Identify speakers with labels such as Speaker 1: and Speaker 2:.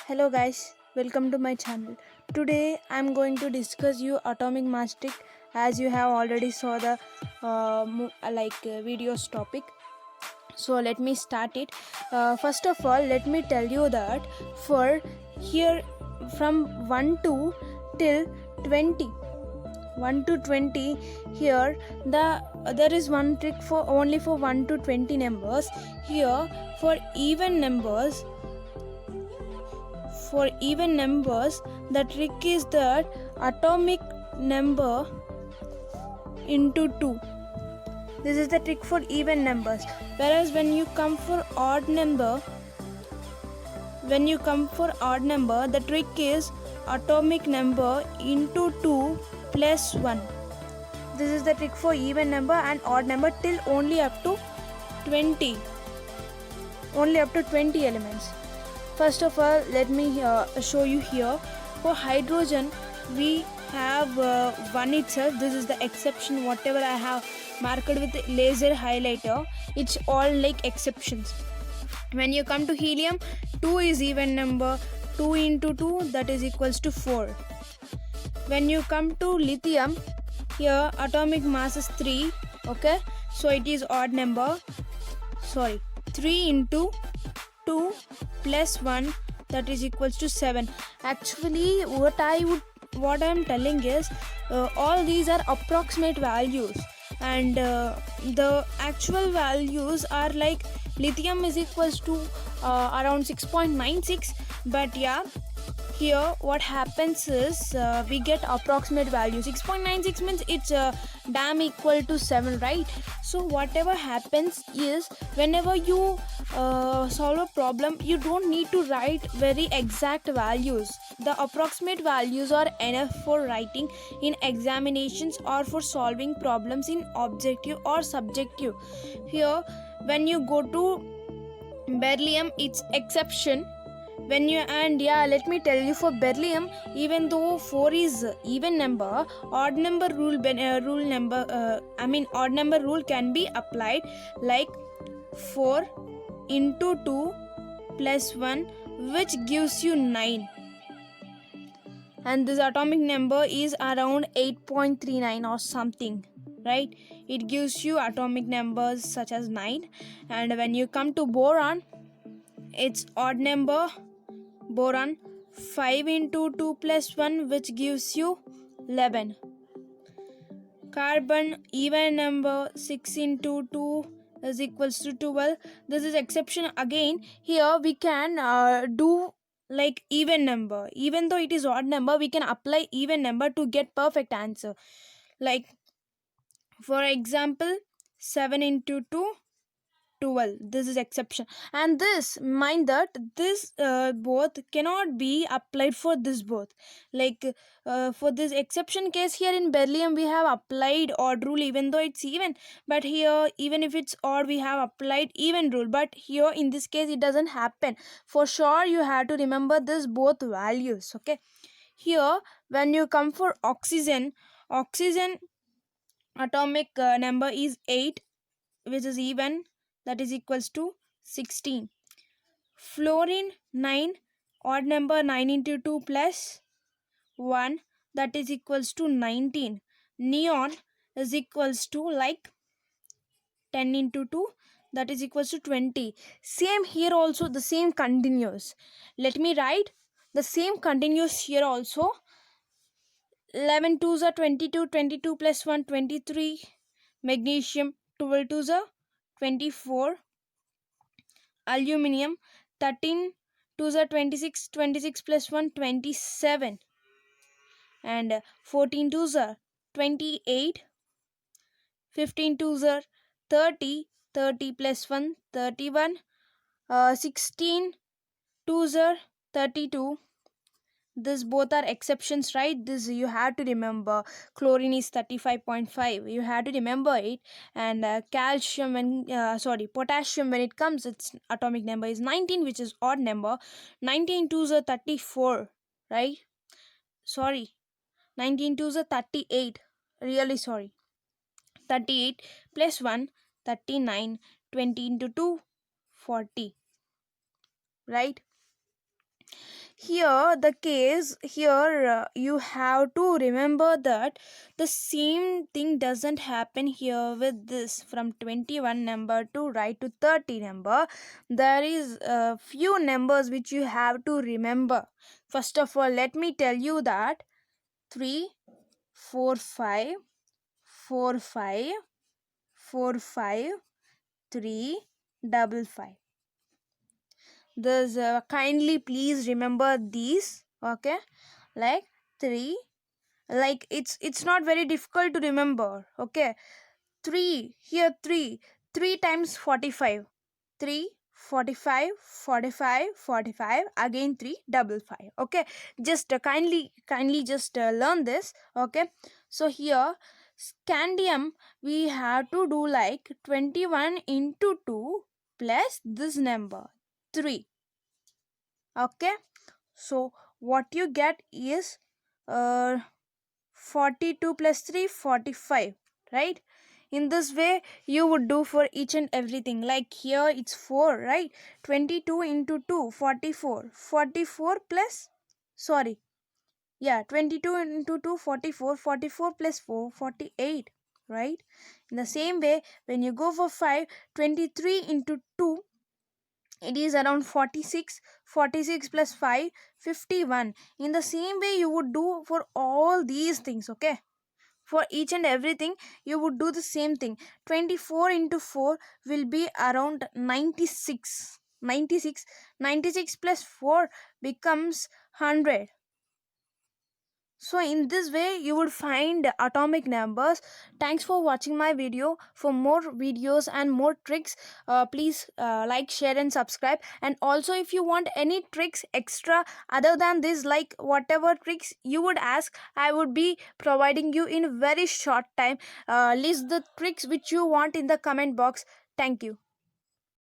Speaker 1: Hello guys, welcome to my channel. Today I'm going to discuss you atomic mass trick as you have already saw the videos topic. So let me start it. First of all, let me tell you that for here from 1 to till 20, 1 to 20 here there is one trick for only for 1 to 20 numbers. Here for even numbers, the trick is that atomic number into 2. This is the trick for even numbers, whereas when you come for odd number, the trick is atomic number into 2 plus 1. This is the trick for even number and odd number till only up to 20 elements. First of all, let me show you here. For hydrogen, we have one itself. This is the exception. Whatever I have marked with laser highlighter, it's all like exceptions. When you come to helium, 2 is even number. 2 into 2, that is equals to 4. When you come to lithium, here atomic mass is 3. Okay, so it is odd number. 3 into 2 plus 1, that is equals to 7. Actually what I am telling is all these are approximate values, and the actual values are like lithium is equals to around 6.96, but yeah, here what happens is we get approximate value. 6.96 means it's damn equal to 7, right? So whatever happens is whenever you solve a problem, you don't need to write very exact values. The approximate values are enough for writing in examinations or for solving problems in objective or subjective. Here when you go to beryllium, it's exception. Let me tell you, for beryllium, even though 4 is even number, odd number rule can be applied, like 4 into 2 plus 1, which gives you 9, and this atomic number is around 8.39 or something, right? It gives you atomic numbers such as 9. And when you come to boron, it's odd number. Boron, 5 into 2 plus 1, which gives you 11. Carbon, even number, 6 into 2 is equals to 12. This is exception again. Here we can do like even number. Even though it is odd number, we can apply even number to get perfect answer. Like for example, 7 into 2, 12. This is exception, and this mind that this both cannot be applied for this both. Like for this exception case, here in beryllium we have applied odd rule even though it's even, but here even if it's odd we have applied even rule, but here in this case it doesn't happen. For sure you have to remember this both values. Okay, here when you come for oxygen atomic number is 8, which is even, that is equals to 16. Fluorine, 9, odd number, 9 into 2 plus 1, that is equals to 19. Neon is equals to like 10 into 2, that is equals to 20. Same here also, the same continues. Let me write the same continues here also. 11 twos are 22, 22 plus 1, 23. Magnesium, 12 twos are 24. Aluminium, 13 twos are 26, 26 plus 1, 27. And 14 twos are 28. 15 twos are 30, 30 plus 1, 31. 16 twos are 32. This both are exceptions, right? This you have to remember. Chlorine is 35.5, you have to remember it. And potassium, when it comes, its atomic number is 19, which is odd number. 19 twos are 34, right? 19 twos are 38, really sorry. 38 plus 1, 39. 20 into 2, 40, right? here the case here you have to remember that the same thing doesn't happen here with this from 21 number to right to 30 number. There is a few numbers which you have to remember. First of all, let me tell you that 3 4 5 4 5 4 5 3 double 5. This kindly please remember these, okay? Like 3, like it's not very difficult to remember, okay? 3 here, 3 times 45, 3 45 45 45 again 3 double 5, okay? Just kindly just learn this, okay? So here scandium we have to do like 21 into 2 plus this number 3, okay? So what you get is uh 42 plus 3 45, right? In this way you would do for each and everything. Like here it's 4, right? 22 into 2 44, 44 plus, sorry, yeah, 22 into 2 44, 44 plus 4 48, right? In the same way when you go for 5, 23 into 2 it is around 46, 46 plus 5 51. In the same way you would do for all these things, okay? For each and everything you would do the same thing. 24 into 4 will be around 96, 96, 96 plus 4 becomes 100. So in this way you would find atomic numbers. Thanks for watching my video. For more videos and more tricks, please like, share and subscribe. And also if you want any tricks extra other than this, like whatever tricks you would ask, I would be providing you in very short time. List the tricks which you want in the comment box. Thank you.